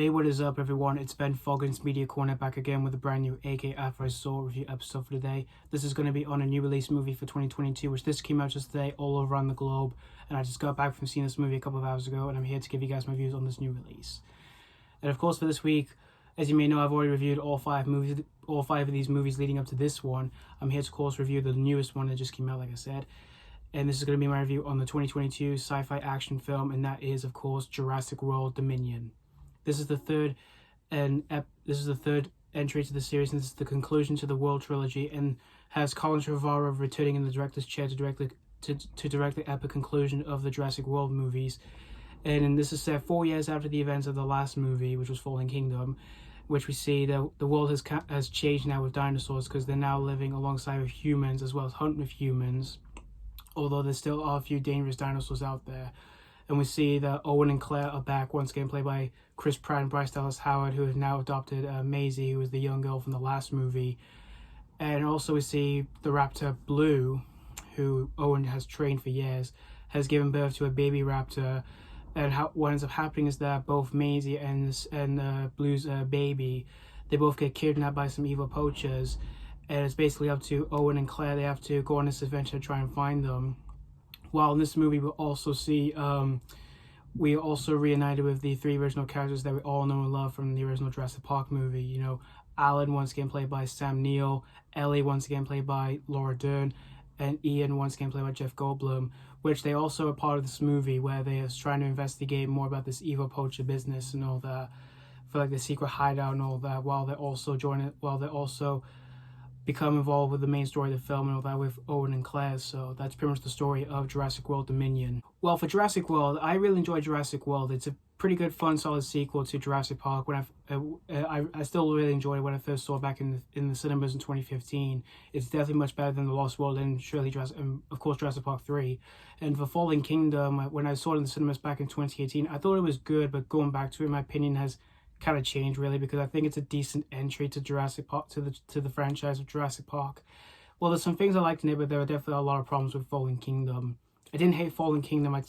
Hey, what is up, everyone? It's Ben Foggins, Media Corner, back again with a brand new AK After I Saw review episode for today. This is going to be on a new release movie for 2022, which this came out just today all around the globe. And I just got back from seeing this movie a couple of hours ago, and I'm here to give you guys my views on this new release. And of course, for this week, as you may know, I've already reviewed all five of these movies leading up to this one. I'm here to, of course, review the newest one that just came out, like I said. And this is going to be my review on the 2022 sci-fi action film, and that is, of course, Jurassic World Dominion. This is the third entry to the series, and this is the conclusion to the World trilogy, and has Colin Trevorrow returning in the director's chair to direct the epic conclusion of the Jurassic World movies. And this is set 4 years after the events of the last movie, which was Fallen Kingdom, which we see that the world has changed now with dinosaurs, because they're now living alongside with humans as well as hunting with humans, although there still are a few dangerous dinosaurs out there. And we see that Owen and Claire are back, once again played by Chris Pratt and Bryce Dallas Howard, who have now adopted Maisie, who was the young girl from the last movie. And also we see the raptor Blue, who Owen has trained for years, has given birth to a baby raptor. And what ends up happening is that both Maisie and Blue's baby, they both get kidnapped by some evil poachers. And it's basically up to Owen and Claire. They have to go on this adventure to try and find them. While in this movie, we'll also see, we are also reunited with the three original characters that we all know and love from the original Jurassic Park movie. You know, Alan, once again played by Sam Neill, Ellie, once again played by Laura Dern, and Ian, once again played by Jeff Goldblum, which they also are part of this movie where they are trying to investigate more about this evil poacher business and all that, for like the secret hideout and all that, while they're also become involved with the main story of the film and all that with Owen and Claire. So that's pretty much the story of Jurassic World Dominion. Well, for Jurassic World, I really enjoyed Jurassic World. It's a pretty good, fun, solid sequel to Jurassic Park. When I still really enjoyed it when I first saw it back in the cinemas in 2015. It's definitely much better than The Lost World and surely of course Jurassic Park 3. And for Fallen Kingdom, when I saw it in the cinemas back in 2018, I thought it was good, but going back to it, my opinion has kind of changed really, because I think it's a decent entry to Jurassic Park, to the franchise of Jurassic Park. Well, there's some things I liked in it, but there are definitely a lot of problems with Fallen Kingdom. I didn't hate Fallen Kingdom. I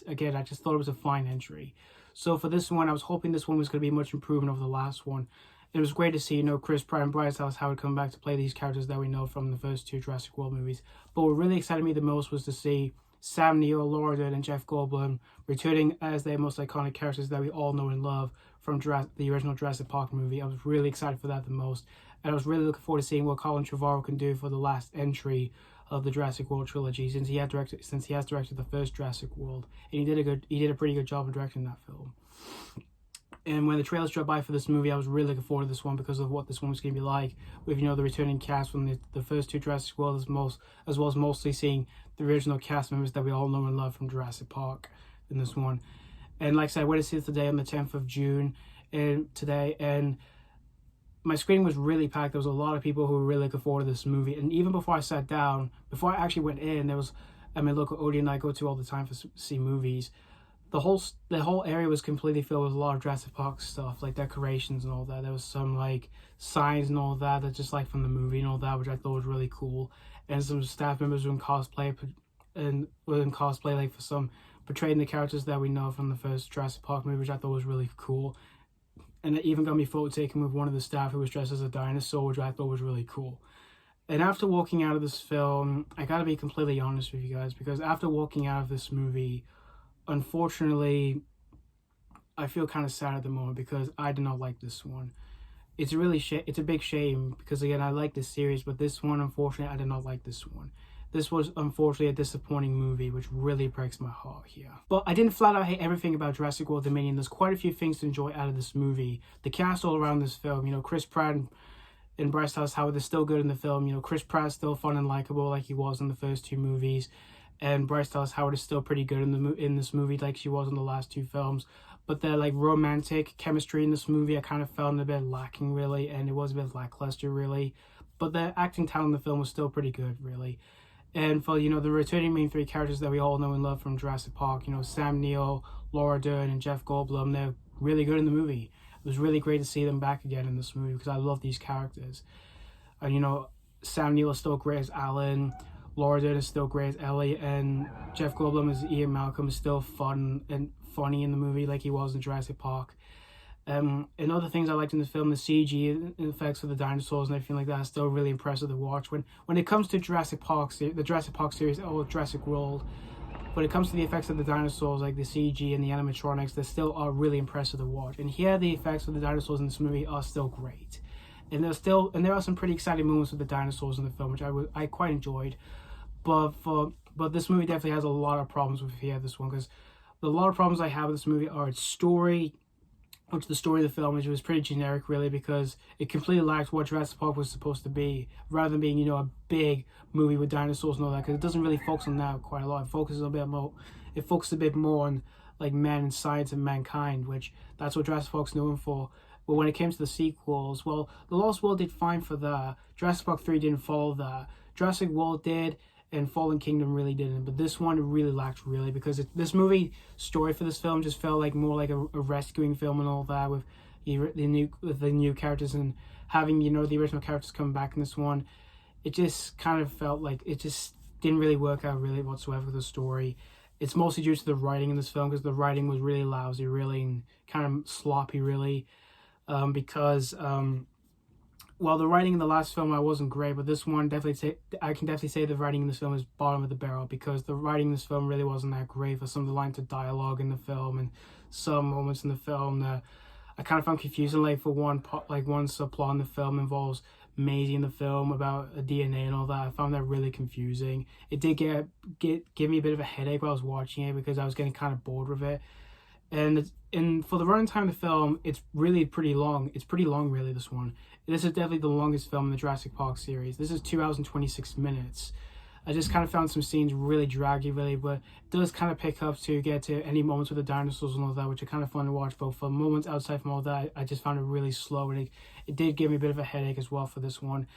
just thought it was a fine entry. So for this one, I was hoping this one was going to be much improvement over the last one. It was great to see, you know, Chris Pratt and Bryce Dallas Howard come back to play these characters that we know from the first two Jurassic World movies. But what really excited me the most was to see Sam Neill, Laura Dern, and Jeff Goldblum returning as their most iconic characters that we all know and love from the original Jurassic Park movie. I was really excited for that the most. And I was really looking forward to seeing what Colin Trevorrow can do for the last entry of the Jurassic World trilogy, since he has directed the first Jurassic World. And he did a pretty good job of directing that film. And when the trailers dropped by for this movie, I was really looking forward to this one because of what this one was going to be like, with, you know, the returning cast from the first two Jurassic World, as well as mostly seeing the original cast members that we all know and love from Jurassic Park in this one. And like I said, I went to see it today on the 10th of June, and my screening was really packed. There was a lot of people who were really looking forward to this movie. And even before I sat down, before I actually went in, there was a local audience I go to all the time to see movies. The whole area was completely filled with a lot of Jurassic Park stuff, like decorations and all that. There was some like signs and all that just like from the movie and all that, which I thought was really cool. And some staff members were in cosplay like for some portraying the characters that we know from the first Jurassic Park movie, which I thought was really cool. And it even got me photo taken with one of the staff who was dressed as a dinosaur, which I thought was really cool. And after walking out of this film, I gotta be completely honest with you guys, because after walking out of this movie, unfortunately, I feel kind of sad at the moment because I did not like this one. It's a big shame because, again, I like this series, but this one, unfortunately, I did not like this one. This was, unfortunately, a disappointing movie, which really breaks my heart here. But I didn't flat out hate everything about Jurassic World Dominion. There's quite a few things to enjoy out of this movie. The cast all around this film, you know, Chris Pratt and Bryce Dallas Howard, they're still good in the film. You know, Chris Pratt's still fun and likable like he was in the first two movies. And Bryce Dallas Howard is still pretty good in this movie like she was in the last two films. But the like romantic chemistry in this movie I kind of found a bit lacking really, and it was a bit lackluster really. But the acting talent in the film was still pretty good really. And for, you know, the returning main three characters that we all know and love from Jurassic Park, you know, Sam Neill, Laura Dern, and Jeff Goldblum, they're really good in the movie. It was really great to see them back again in this movie because I love these characters. And, you know, Sam Neill is still great as Alan, Laura Dern is still great as Ellie, and Jeff Goldblum as Ian Malcolm is still fun and funny in the movie like he was in Jurassic Park. And other things I liked in the film, the CG effects of the dinosaurs and everything like that, is still really impressive to watch. When it comes to Jurassic Park, the Jurassic Park series or Jurassic World, when it comes to the effects of the dinosaurs, like the CG and the animatronics, they still are really impressive to watch. And here, the effects of the dinosaurs in this movie are still great. And there are some pretty exciting moments with the dinosaurs in the film, which I quite enjoyed. But this movie definitely has a lot of problems with this one, because a lot of problems I have with this movie are its story, which the story of the film, which was pretty generic, really, because it completely lacked what Jurassic Park was supposed to be, rather than being, a big movie with dinosaurs and all that, because it doesn't really focus on that quite a lot. It focuses a bit more on, like, man and science and mankind, which that's what Jurassic Park's known for. But when it came to the sequels, well, The Lost World did fine for that. Jurassic Park 3 didn't follow that. Jurassic World did, and Fallen Kingdom really didn't. But this one really lacked, really, because this movie story for this film just felt like more like a rescuing film and all that, with the new characters, and having the original characters come back in this one. It just kind of felt like it just didn't really work out really whatsoever with the story. It's mostly due to the writing in this film, because the writing was really lousy, really kind of sloppy, really. Because well, the writing in the last film I wasn't great, but this one I can definitely say the writing in this film is bottom of the barrel, because the writing in this film really wasn't that great for some of the lines of dialogue in the film, and some moments in the film that I kind of found confusing. Like for one subplot in the film involves Maisie in the film about a DNA and all that. I found that really confusing. It did give me a bit of a headache while I was watching it, because I was getting kind of bored with it. And for the running time of the film, it's really pretty long. It's pretty long, really, this one. This is definitely the longest film in the Jurassic Park series. This is 2 hours and 26 minutes. I just kind of found some scenes really draggy, really, but it does kind of pick up to get to any moments with the dinosaurs and all that, which are kind of fun to watch. But for moments outside from all that, I just found it really slow, and it did give me a bit of a headache as well for this one.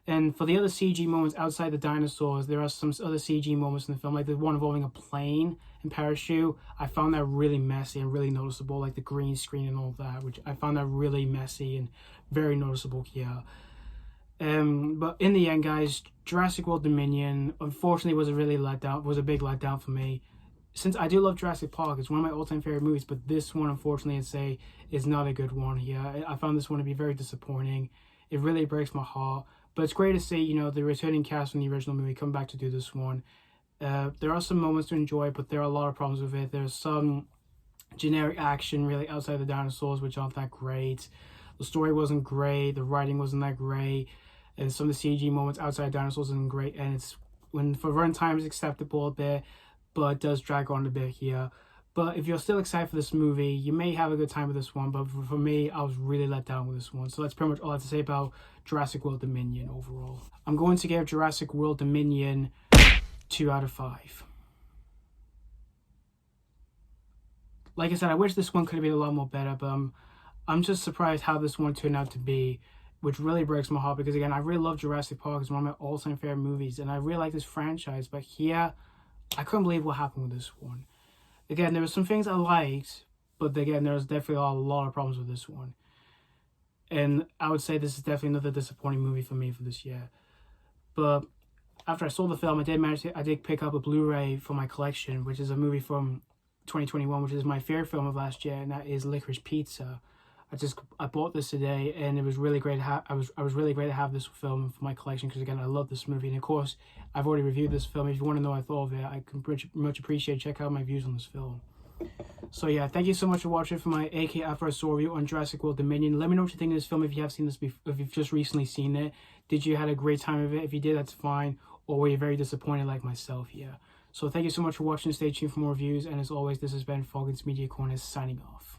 And for the other CG moments outside the dinosaurs, there are some other CG moments in the film, like the one involving a plane and parachute. I found that really messy and really noticeable, like the green screen and all that, which I found that really messy and very noticeable here. But in the end, guys, Jurassic World Dominion, unfortunately, was a big letdown for me. Since I do love Jurassic Park, it's one of my all-time favorite movies, but this one, unfortunately, I'd say is not a good one here. I found this one to be very disappointing. It really breaks my heart. But it's great to see, the returning cast from the original movie come back to do this one. There are some moments to enjoy, but there are a lot of problems with it. There's some generic action, really, outside the dinosaurs, which aren't that great. The story wasn't great. The writing wasn't that great. And some of the CG moments outside dinosaurs isn't great. And for runtime, it's acceptable a bit, but it does drag on a bit here. But if you're still excited for this movie, you may have a good time with this one. But for me, I was really let down with this one. So that's pretty much all I have to say about Jurassic World Dominion overall. I'm going to give Jurassic World Dominion 2 out of 5. Like I said, I wish this one could have been a lot more better, but I'm just surprised how this one turned out to be, which really breaks my heart, because again, I really love Jurassic Park. It's one of my all-time favorite movies, and I really like this franchise. But here, I couldn't believe what happened with this one. Again, there were some things I liked, but again, there's definitely a lot of problems with this one. And I would say this is definitely another disappointing movie for me for this year. But after I saw the film, I did pick up a Blu-ray for my collection, which is a movie from 2021, which is my favorite film of last year, and that is Licorice Pizza. I bought this today, and it was really great to have. I was really great to have this film for my collection, because again, I love this movie, and of course, I've already reviewed this film. If you want to know what I thought of it, I can much appreciate. Check out my views on this film. So yeah, thank you so much for watching for my AK After I Saw review on Jurassic World Dominion. Let me know what you think of this film if you have seen this before, if you've just recently seen it. Did you had a great time of it? If you did, that's fine. Or were you very disappointed like myself? Yeah. So thank you so much for watching. Stay tuned for more reviews. And as always, this has been Foggins Media Corner signing off.